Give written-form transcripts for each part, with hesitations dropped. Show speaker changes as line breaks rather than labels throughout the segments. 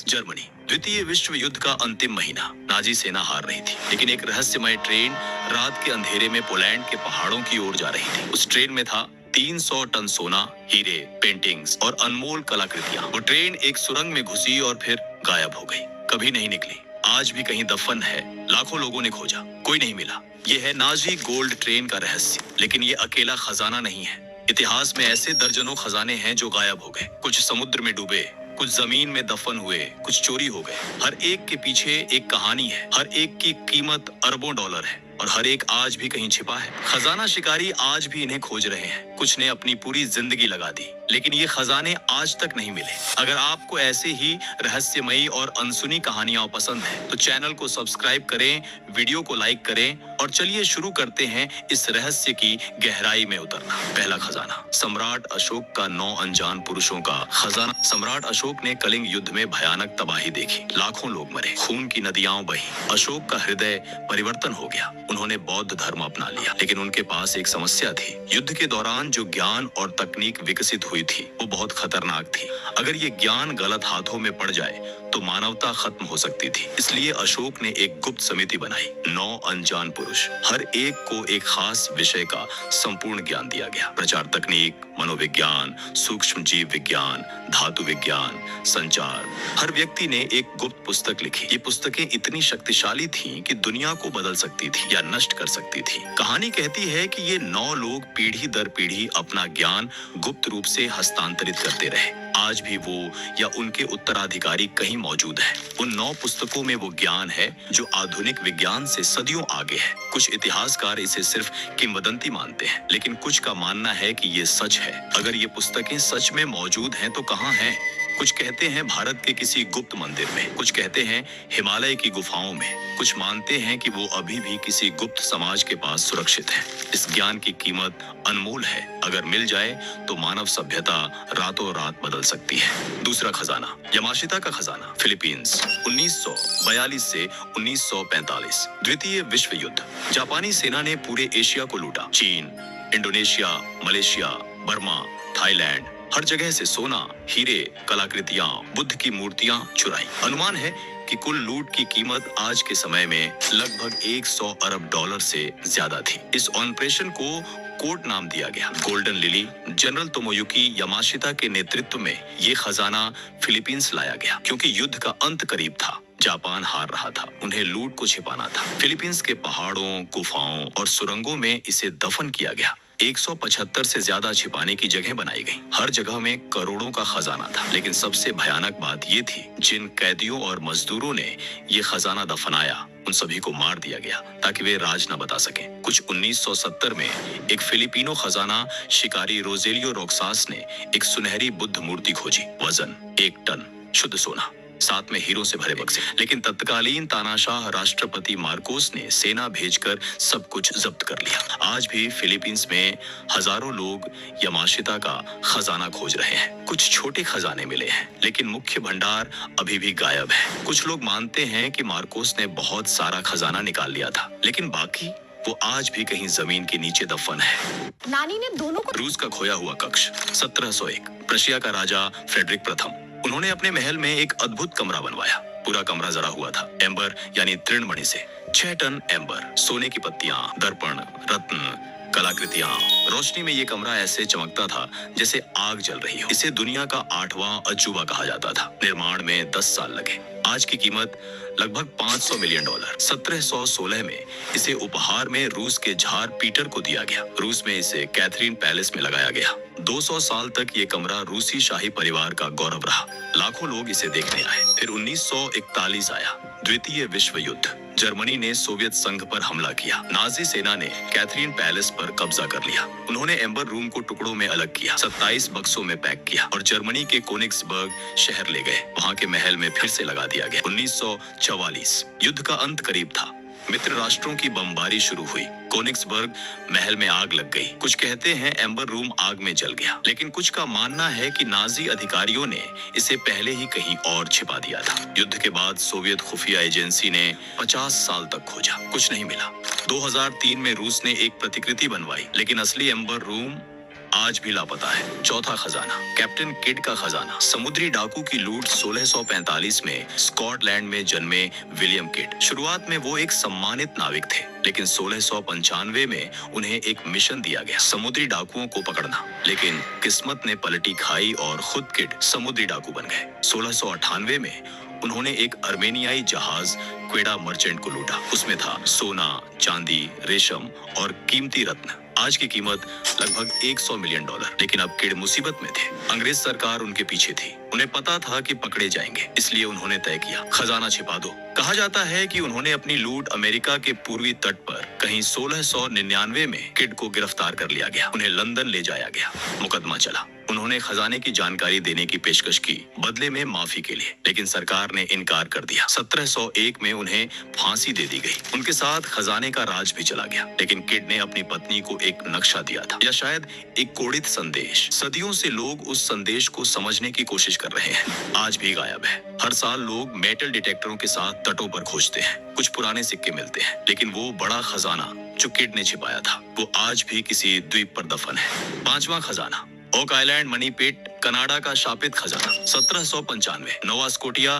Germany. द्वितीय विश्व युद्ध का अंतिम महीना। नाजी सेना हार रही थी, लेकिन एक रहस्यमय ट्रेन रात के अंधेरे में पोलैंड के पहाड़ों की ओर जा रही थी। उस ट्रेन में था 300 टन सोना, हीरे, पेंटिंग्स और अनमोल कलाकृतियां। वो ट्रेन एक सुरंग में घुसी और फिर गायब हो गई, कभी नहीं निकली। आज भी कहीं दफन है। लाखों लोगों ने खोजा, कोई नहीं मिला। ये है नाजी गोल्ड ट्रेन का रहस्य। लेकिन ये अकेला खजाना नहीं है। इतिहास में ऐसे दर्जनों खजाने हैं जो गायब हो गए। कुछ समुद्र में डूबे, कुछ जमीन में दफन हुए, कुछ चोरी हो गए। हर एक के पीछे एक कहानी है। हर एक की कीमत अरबों डॉलर है और हर एक आज भी कहीं छिपा है। खजाना शिकारी आज भी इन्हें खोज रहे हैं। कुछ ने अपनी पूरी जिंदगी लगा दी, लेकिन ये खजाने आज तक नहीं मिले। अगर आपको ऐसे ही रहस्यमयी और अनसुनी कहानियां पसंद है तो चैनल को सब्सक्राइब करें, वीडियो को लाइक करें और चलिए शुरू करते हैं इस रहस्य की गहराई में उतरना। पहला खजाना, सम्राट अशोक का 9 अनजान पुरुषों का खजाना। सम्राट अशोक ने कलिंग युद्ध में भयानक तबाही देखी। लाखों लोग मरे, खून की नदियां बही। अशोक का हृदय परिवर्तन हो गया। उन्होंने बौद्ध धर्म अपना लिया, लेकिन उनके पास एक समस्या थी। युद्ध के दौरान जो ज्ञान और तकनीक विकसित हुई थी वो बहुत खतरनाक थी। अगर ये ज्ञान गलत हाथों में पड़ जाए तो मानवता खत्म हो सकती थी। इसलिए अशोक ने एक गुप्त समिति बनाई। 9 अनजान पुरुष, हर एक को एक खास विषय का संपूर्ण ज्ञान दिया गया। प्रचार तकनीक, मनोविज्ञान, सूक्ष्म जीव विज्ञान, धातु विज्ञान, संचार। हर व्यक्ति ने एक गुप्त पुस्तक लिखी। ये पुस्तकें इतनी शक्तिशाली थीं कि दुनिया को बदल सकती थी या नष्ट कर सकती थी। कहानी कहती है कि ये 9 लोग पीढ़ी दर पीढ़ी अपना ज्ञान गुप्त रूप से हस्तांतरित करते रहे। आज भी वो या उनके उत्तराधिकारी कहीं मौजूद है। उन 9 पुस्तकों में वो ज्ञान है जो आधुनिक विज्ञान से सदियों आगे है। कुछ इतिहासकार इसे सिर्फ किंवदंती मानते हैं, लेकिन कुछ का मानना है कि ये सच है। अगर ये पुस्तकें सच में मौजूद हैं तो कहाँ हैं? कुछ कहते हैं भारत के किसी गुप्त मंदिर में, कुछ कहते हैं हिमालय की गुफाओं में, कुछ मानते हैं कि वो अभी भी किसी गुप्त समाज के पास सुरक्षित है। इस ज्ञान की कीमत अनमोल है। अगर मिल जाए तो मानव सभ्यता रातों रात बदल सकती है। दूसरा खजाना, यामाशिता का खजाना, फिलीपींस। 1942 से 1945, द्वितीय विश्व युद्ध। जापानी सेना ने पूरे एशिया को लूटा। चीन, इंडोनेशिया, मलेशिया, बर्मा, थाईलैंड, हर जगह से सोना, हीरे, कलाकृतियां, बुद्ध की मूर्तियां चुराई। अनुमान है कि कुल लूट की कीमत आज के समय में लगभग 100 अरब डॉलर से ज्यादा थी। इस ऑपरेशन को कोड नाम दिया गया, गोल्डन लिली। जनरल तोमोयुकी यामाशिता के नेतृत्व में ये खजाना फिलीपींस लाया गया, क्योंकि युद्ध का अंत करीब था। जापान हार रहा था, उन्हें लूट को छिपाना था। फिलीपींस के पहाड़ों, गुफाओं और सुरंगों में इसे दफन किया गया। 175 से ज्यादा छिपाने की जगह बनाई गई। हर जगह में करोड़ों का खजाना था। लेकिन सबसे भयानक बात ये थी, जिन कैदियों और मजदूरों ने ये खजाना दफनाया उन सभी को मार दिया गया ताकि वे राज न बता सकें। कुछ 1970 में एक फिलिपिनो खजाना शिकारी रोजेलियो रोक्सास ने एक सुनहरी बुद्ध मूर्ति खोजी। वजन 1 टन शुद्ध सोना, साथ में हीरों से भरे बक्से। लेकिन तत्कालीन तानाशाह राष्ट्रपति मार्कोस ने सेना भेजकर सब कुछ जब्त कर लिया। आज भी फिलीपींस में हजारों लोग यामाशिता का खजाना खोज रहे हैं। कुछ छोटे खजाने मिले हैं, लेकिन मुख्य भंडार अभी भी गायब है। कुछ लोग मानते हैं कि मार्कोस ने बहुत सारा खजाना निकाल लिया था, लेकिन बाकी वो आज भी कहीं जमीन के नीचे दफन है।
नानी ने दोनों को।
रूस का खोया हुआ कक्ष, 1701, प्रशिया का राजा फ्रेडरिक प्रथम। उन्होंने अपने महल में एक अद्भुत कमरा बनवाया। पूरा कमरा जरा हुआ था एम्बर यानी तृणमणि से। 6 टन एम्बर, सोने की पत्तियां, दर्पण, रत्न, कलाकृतियां। रोशनी में ये कमरा ऐसे चमकता था जैसे आग जल रही हो। इसे दुनिया का 8वां अजूबा कहा जाता था। निर्माण में 10 साल लगे। आज की कीमत लगभग 500 मिलियन डॉलर। 1716 में इसे उपहार में रूस के जार पीटर को दिया गया। रूस में इसे कैथरीन पैलेस में लगाया गया। 200 साल तक ये कमरा रूसी शाही परिवार का गौरव रहा। लाखों लोग इसे देखने आए। फिर 1941 आया, द्वितीय विश्व युद्ध। जर्मनी ने सोवियत संघ पर हमला किया। नाजी सेना ने कैथरीन पैलेस पर कब्जा कर लिया। उन्होंने एम्बर रूम को टुकड़ों में अलग किया, 27 बक्सों में पैक किया और जर्मनी के कोनिग्सबर्ग शहर ले गए। वहां के महल में फिर से लगा दिया गया। 1944, युद्ध का अंत करीब था। मित्र राष्ट्रों की बमबारी शुरू हुई। कोनिग्सबर्ग महल में आग लग गई। कुछ कहते हैं एम्बर रूम आग में जल गया, लेकिन कुछ का मानना है कि नाजी अधिकारियों ने इसे पहले ही कहीं और छिपा दिया था। युद्ध के बाद सोवियत खुफिया एजेंसी ने 50 साल तक खोजा, कुछ नहीं मिला। 2003 में रूस ने एक प्रतिकृति बनवाई, लेकिन असली एम्बर रूम आज भी लापता है। चौथा खजाना, कैप्टन किड का खजाना। समुद्री डाकू की लूट 1645 में स्कॉटलैंड में जन्मे विलियम किड। शुरुआत में वो एक सम्मानित नाविक थे, लेकिन 1695 में उन्हें एक मिशन दिया गया, समुद्री डाकुओं को पकड़ना। लेकिन किस्मत ने पलटी खाई और खुद किड समुद्री डाकू बन गए। 1698 में उन्होंने एक अर्मेनियाई जहाज क्वेडा मर्चेंट को लूटा। उसमें था सोना, चांदी, रेशम और कीमती रत्न। आज की कीमत लगभग $100 मिलियन। लेकिन अब किड मुसीबत में थे। अंग्रेज सरकार उनके पीछे थी। उन्हें पता था कि पकड़े जाएंगे, इसलिए उन्होंने तय किया, खजाना छिपा दो। कहा जाता है कि उन्होंने अपनी लूट अमेरिका के पूर्वी तट पर कहीं 1699 में किड को गिरफ्तार कर लिया गया। उन्हें लंदन ले जाया गया। मुकदमा चला। उन्होंने खजाने की जानकारी देने की पेशकश की, बदले में माफी के लिए, लेकिन सरकार ने इनकार कर दिया। 1701 में उन्हें फांसी दे दी गई। उनके साथ खजाने का राज भी चला गया। लेकिन किड ने अपनी पत्नी को एक नक्शा दिया था, या शायद एक कोडित संदेश। सदियों से लोग उस संदेश को समझने की कोशिश कर रहे हैं। आज भी गायब है। हर साल लोग मेटल डिटेक्टरों के साथ तटों पर खोजते हैं। कुछ पुराने सिक्के मिलते हैं, लेकिन वो बड़ा खजाना जो किड ने छिपाया था, वो आज भी किसी द्वीप पर दफन है। पांचवा खजाना, Oak Island money pit, Canada का शापित खजाना। 1795, Nova Scotia,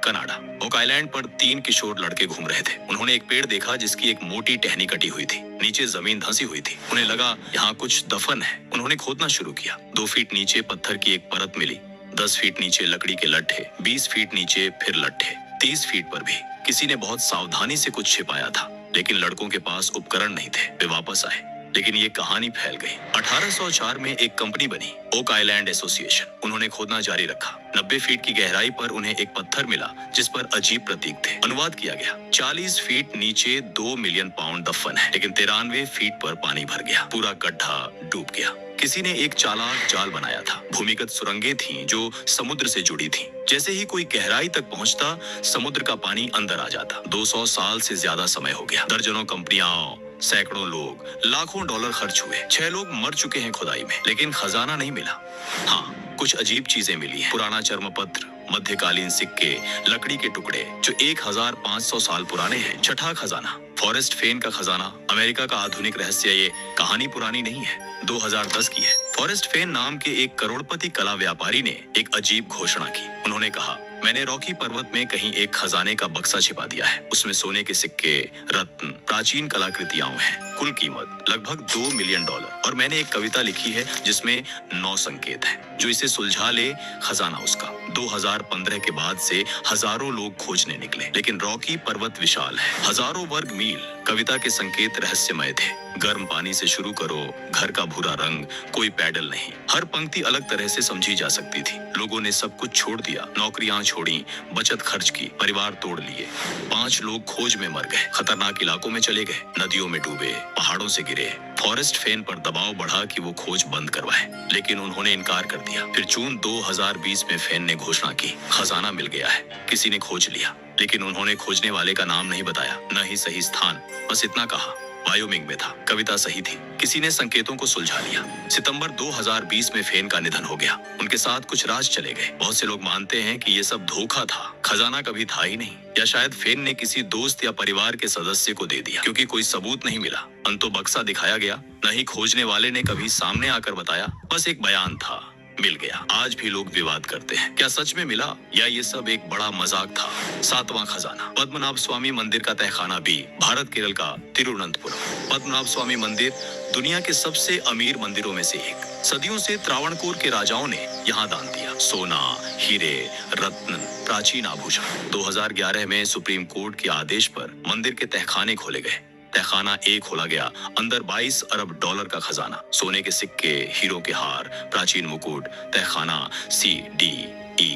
Canada. Oak Island पर 3 किशोर लड़के घूम रहे थे। उन्होंने एक पेड़ देखा जिसकी एक मोटी टहनी कटी हुई थी। नीचे जमीन धंसी हुई थी। उन्हें लगा यहाँ कुछ दफन है। उन्होंने खोदना शुरू किया। 2 फीट नीचे पत्थर की एक परत मिली। 10 फीट नीचे लकड़ी के लट्ठे, 20 फीट नीचे फिर लट्ठे, 30 फीट पर भी। किसी ने बहुत सावधानी से कुछ छिपाया था, लेकिन लड़कों के पास उपकरण नहीं थे। वे वापस आए, लेकिन ये कहानी फैल गई। 1804 में एक कंपनी बनी, ओक आइलैंड एसोसिएशन। उन्होंने खोदना जारी रखा। 90 फीट की गहराई पर उन्हें एक पत्थर मिला जिस पर अजीब प्रतीक थे। अनुवाद किया गया, 40 फीट नीचे 2 मिलियन पाउंड दफन है। लेकिन 93 फीट पर पानी भर गया। पूरा गड्ढा डूब गया। किसी ने एक चालाक जाल बनाया था। भूमिगत सुरंगें थीं जो समुद्र से जुड़ी थीं। जैसे ही कोई गहराई तक पहुंचता, समुद्र का पानी अंदर आ जाता। 200 साल से ज्यादा समय हो गया। दर्जनों कंपनियां, सैकड़ों लोग, लाखों डॉलर खर्च हुए। 6 लोग मर चुके हैं खुदाई में, लेकिन खजाना नहीं मिला। हाँ, कुछ अजीब चीजें मिली हैं। पुराना चर्मपत्र, मध्यकालीन सिक्के, लकड़ी के टुकड़े जो 1500 साल पुराने हैं। छठा खजाना, फॉरेस्ट फेन का खजाना, अमेरिका का आधुनिक रहस्य। ये कहानी पुरानी नहीं है, 2010 की है। फॉरेस्ट फेन नाम के एक करोड़पति कला व्यापारी ने एक अजीब घोषणा की। उन्होंने कहा, मैंने रॉकी पर्वत में कहीं एक खजाने का बक्सा छिपा दिया है। उसमें सोने के सिक्के, रत्न, प्राचीन कलाकृतियां हैं। कुल कीमत लगभग $2 मिलियन। और मैंने एक कविता लिखी है जिसमें 9 संकेत हैं। जो इसे सुलझा ले, खजाना उसका। 2015 के बाद से हजारों लोग खोजने निकले, लेकिन रॉकी पर्वत विशाल है, हजारों वर्ग मील। कविता के संकेत रहस्यमय थे। गर्म पानी से शुरू करो, घर का भूरा रंग, कोई पैडल नहीं। हर पंक्ति अलग तरह से समझी जा सकती थी। लोगों ने सब कुछ छोड़ दिया, नौकरियां छोड़ी, बचत खर्च की, परिवार तोड़ लिए। 5 लोग खोज में मर गए, खतरनाक इलाकों में चले गए, नदियों में डूबे, पहाड़ों से गिरे। फॉरेस्ट फेन पर दबाव बढ़ा कि वो खोज बंद करवाए, लेकिन उन्होंने इनकार कर दिया। फिर जून 2020 में फेन ने घोषणा की, खजाना मिल गया है, किसी ने खोज लिया। लेकिन उन्होंने खोजने वाले का नाम नहीं बताया, न ही सही स्थान। बस इतना कहा, वायोमिंग में था। कविता सही थी, किसी ने संकेतों को सुलझा लिया। सितंबर 2020 में फेन का निधन हो गया। उनके साथ कुछ राज चले गए। बहुत से लोग मानते हैं कि ये सब धोखा था, खजाना कभी था ही नहीं। या शायद फेन ने किसी दोस्त या परिवार के सदस्य को दे दिया, क्योंकि कोई सबूत नहीं मिला। अंतो बक्सा दिखाया गया, न ही खोजने वाले ने कभी सामने आकर बताया। बस एक बयान था, मिल गया। आज भी लोग विवाद करते हैं, क्या सच में मिला या ये सब एक बड़ा मजाक था। 7वां खजाना, पद्मनाभ स्वामी मंदिर का तहखाना भी, भारत केरल का तिरुवनंतपुरम। पद्मनाभ स्वामी मंदिर दुनिया के सबसे अमीर मंदिरों में से एक। सदियों से त्रावणकोर के राजाओं ने यहाँ दान दिया। सोना, हीरे, रत्न, प्राचीन आभूषण। 2011 में सुप्रीम कोर्ट के आदेश पर मंदिर के तहखाने खोले गए। तहखाना A खोला गया, अंदर $22 अरब का खजाना, सोने के सिक्के, हीरों के हार, प्राचीन मुकुट। तहखाना C, D, E,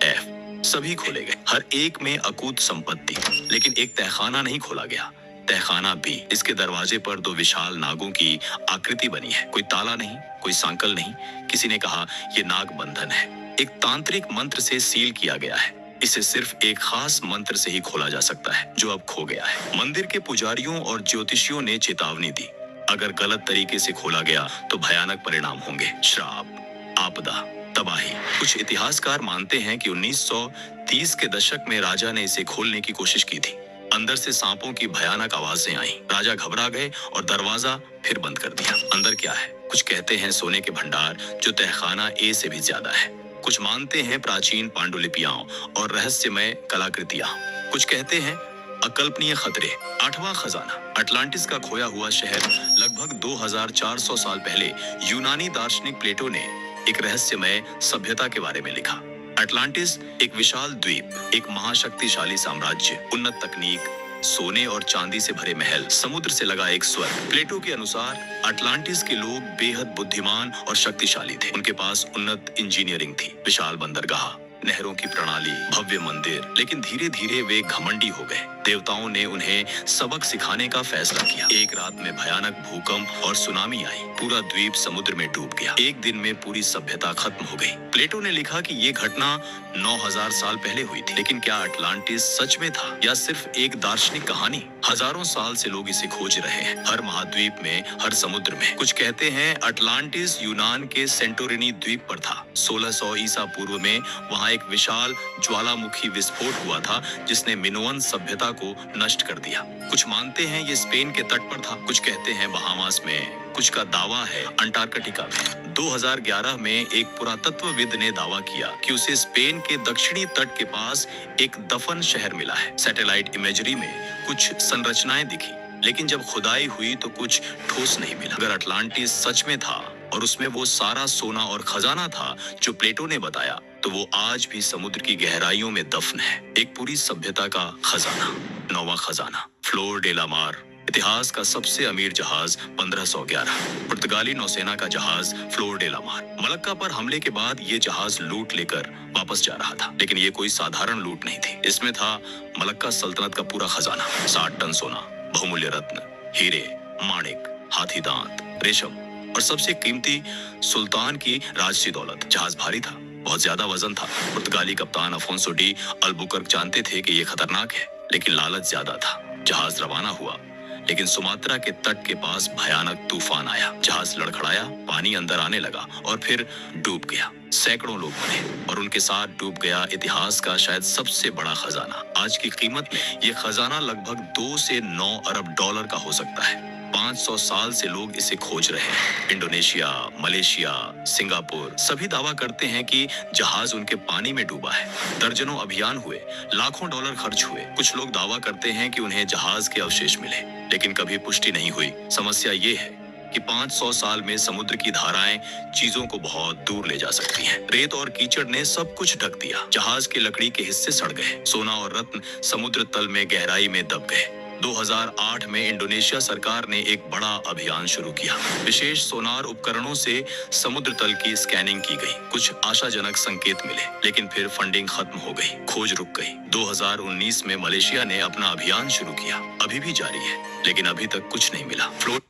F सभी खोले गए, हर एक में अकूत संपत्ति। लेकिन एक तहखाना नहीं खोला गया, तहखाना B। इसके दरवाजे पर 2 विशाल नागों की आकृति बनी है। कोई ताला नहीं, कोई सांकल नहीं। किसी ने कहा यह नाग बंधन है, एक तांत्रिक मंत्र से सील किया गया है। इसे सिर्फ एक खास मंत्र से ही खोला जा सकता है, जो अब खो गया है। मंदिर के पुजारियों और ज्योतिषियों ने चेतावनी दी, अगर गलत तरीके से खोला गया तो भयानक परिणाम होंगे, श्राप, आपदा, तबाही। कुछ इतिहासकार मानते हैं कि 1930 के दशक में राजा ने इसे खोलने की कोशिश की थी, अंदर से सांपों की भयानक आवाजें आईं। राजा घबरा गए और दरवाजा फिर बंद कर दिया। अंदर क्या है? कुछ कहते हैं सोने के भंडार जो तहखाना ए से भी ज्यादा है। कुछ मानते हैं प्राचीन पांडुलिपियां और रहस्यमय कलाकृतियां। कुछ कहते हैं अकल्पनीय खतरे। आठवां खजाना। अटलांटिस का खोया हुआ शहर। लगभग 2400 साल पहले यूनानी दार्शनिक प्लेटो ने एक रहस्यमय सभ्यता के बारे में लिखा। अटलांटिस एक विशाल द्वीप, एक महाशक्तिशाली साम्राज्य, उन्नत तकनीक, सोने और चांदी से भरे महल, समुद्र से लगा एक स्वर्ग। प्लेटो के अनुसार अटलांटिस के लोग बेहद बुद्धिमान और शक्तिशाली थे। उनके पास उन्नत इंजीनियरिंग थी, विशाल बंदरगाह, नहरों की प्रणाली, भव्य मंदिर। लेकिन धीरे धीरे वे घमंडी हो गए। देवताओं ने उन्हें सबक सिखाने का फैसला किया। एक रात में भयानक भूकंप और सुनामी आई। पूरा द्वीप समुद्र में डूब गया। एक दिन में पूरी सभ्यता खत्म हो गई। प्लेटो ने लिखा कि ये घटना 9000 साल पहले हुई थी। लेकिन क्या अटलांटिस सच में था या सिर्फ एक दार्शनिक कहानी? हजारों साल से लोग इसे खोज रहे हैं, हर महाद्वीप में, हर समुद्र में। कुछ कहते हैं अटलांटिस यूनान के सेंटोरिनी द्वीप पर था। 1600 ईसा पूर्व में वहाँ एक विशाल ज्वालामुखी विस्फोट हुआ था जिसने मिनोअन सभ्यता को नष्ट कर दिया। कुछ मानते हैं ये स्पेन के तट पर था। कुछ कहते हैं बहामास में, कुछ का दावा है अंटार्कटिका में। 2011 में एक पुरातत्वविद ने दावा किया कि उसे स्पेन के दक्षिणी तट के पास एक दफन शहर मिला है। सैटेलाइट इमेजरी में कुछ संरचनाएं दिखी, लेकिन जब खुदाई हुई तो कुछ ठोस नहीं मिला। अगर अटलांटिस सच में था और उसमें वो सारा सोना और खजाना था जो प्लेटो ने बताया, तो वो आज भी समुद्र की गहराइयों में दफन है। एक पूरी सभ्यता का खजाना। नौवां खजाना। फ्लोर डे ला मार। इतिहास का सबसे अमीर जहाज 1511। पुर्तगाली नौसेना का जहाज फ्लोर डे ला मार। मलक्का पर हमले के बाद ये जहाज लूट लेकर वापस जा रहा था। लेकिन ये कोई साधारण लूट नहीं थी। इसमें था मलक्का सल्तनत का पूरा खजाना। 60 टन सोना, बहुमूल्य रत्न, हीरे, माणिक, हाथी दांत, रेशम और सबसे कीमती सुल्तान की राजसी दौलत। जहाज भारी था, बहुत ज्यादा वजन था। पुर्तगाली कप्तान अफोंसो डी अल्बुकर्क जानते थे कि ये खतरनाक है, लेकिन लालच ज्यादा था। जहाज रवाना हुआ, लेकिन सुमात्रा के तट के पास भयानक तूफान आया। जहाज लड़खड़ाया, पानी अंदर आने लगा और फिर डूब गया। सैकड़ों लोग मरे और उनके साथ डूब गया इतिहास का शायद सबसे बड़ा खजाना। आज की कीमत में ये खजाना लगभग 2 से 9 अरब डॉलर का हो सकता है। 500 साल से लोग इसे खोज रहे हैं। इंडोनेशिया, मलेशिया, सिंगापुर सभी दावा करते हैं कि जहाज उनके पानी में डूबा है। दर्जनों अभियान हुए, लाखों डॉलर खर्च हुए। कुछ लोग दावा करते हैं कि उन्हें जहाज के अवशेष मिले, लेकिन कभी पुष्टि नहीं हुई। समस्या ये है कि 500 साल में समुद्र की धाराएं चीजों को बहुत दूर ले जा सकती हैं। रेत और कीचड़ ने सब कुछ ढक दिया। जहाज के लकड़ी के हिस्से सड़ गए। सोना और रत्न समुद्र तल में गहराई में दब गए। 2008 में इंडोनेशिया सरकार ने एक बड़ा अभियान शुरू किया। विशेष सोनार उपकरणों से समुद्र तल की स्कैनिंग की गई। कुछ आशाजनक संकेत मिले, लेकिन फिर फंडिंग खत्म हो गई, खोज रुक गई। 2019 में मलेशिया ने अपना अभियान शुरू किया, अभी भी जारी है, लेकिन अभी तक कुछ नहीं मिला। फ्लोट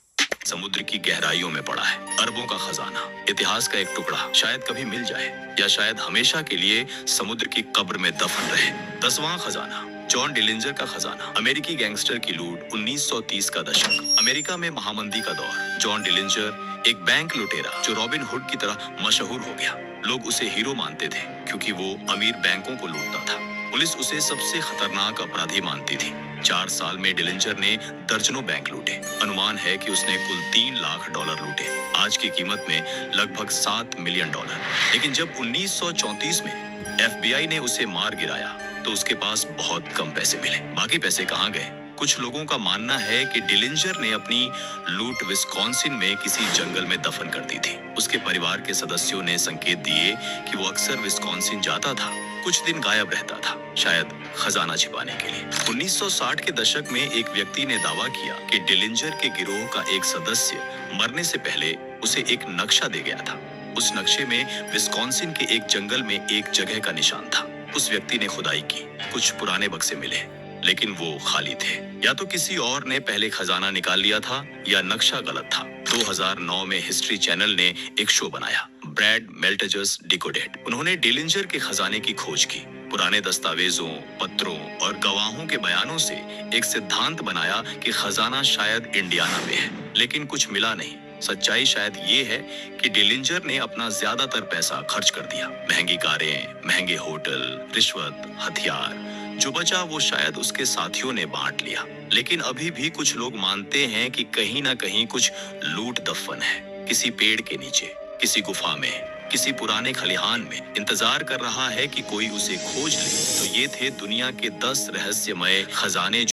समुद्र की गहराइयों में पड़ा है। अरबों का खजाना, इतिहास का एक टुकड़ा, शायद कभी मिल जाए या शायद हमेशा के लिए समुद्र की कब्र में दफन रहे। 10वां खजाना। जॉन डिलिंजर का खजाना। अमेरिकी गैंगस्टर की लूट। 1930 का दशक, अमेरिका में महामंदी का दौर। जॉन डिलिंजर एक बैंक लुटेरा जो रॉबिन हुड की तरह मशहूर हो गया। लोग उसे हीरो मानते थे क्योंकि वो अमीर बैंकों को लूटता था। पुलिस उसे सबसे खतरनाक अपराधी मानती थी। 4 साल में डिलिंजर ने दर्जनों बैंक लूटे। अनुमान है कि उसने कुल 3 लाख डॉलर लूटे, आज की कीमत में लगभग 7 मिलियन डॉलर। लेकिन जब 1934 में FBI ने उसे मार गिराया तो उसके पास बहुत कम पैसे मिले। बाकी पैसे कहाँ गए? कुछ लोगों का मानना है कि डिलिंजर ने अपनी लूट विस्कॉन्सिन में किसी जंगल में दफन कर दी थी। उसके परिवार के सदस्यों ने संकेत दिए कि वो अक्सर विस्कॉन्सिन जाता था, कुछ दिन गायब रहता था, शायद खजाना छिपाने के लिए। 1960 के दशक में एक व्यक्ति ने दावा किया कि डिलिंजर के गिरोह का एक सदस्य मरने से पहले उसे एक नक्शा दे गया था। उस नक्शे में विस्कॉन्सिन के एक जंगल में एक जगह का निशान था। उस व्यक्ति ने खुदाई की, कुछ पुराने बक्से मिले, लेकिन वो खाली थे। या तो किसी और ने पहले खजाना निकाल लिया था या नक्शा गलत था। 2009 में हिस्ट्री चैनल ने एक शो बनाया, ब्रैड मेल्टेजर्स डिकोडेड। उन्होंने डिलिंजर के खजाने की खोज की। पुराने दस्तावेजों, पत्रों और गवाहों के बयानों से एक सिद्धांत बनाया कि खजाना शायद इंडियाना में है, लेकिन कुछ मिला नहीं। सच्चाई शायद ये है कि डिलिंजर ने अपना ज्यादातर पैसा खर्च कर दिया। महंगी कारें, महंगे होटल, रिश्वत, हथियार, जो बचा वो शायद उसके साथियों ने बांट लिया। लेकिन अभी भी कुछ लोग मानते हैं कि कहीं ना कहीं कुछ लूट दफन है, किसी पेड़ के नीचे, किसी गुफा में, किसी पुराने खलिहान में, इंतजार कर रहा है कि कोई उसे खोज ले। तो ये थे दुनिया के 10 रहस्यमय खजाने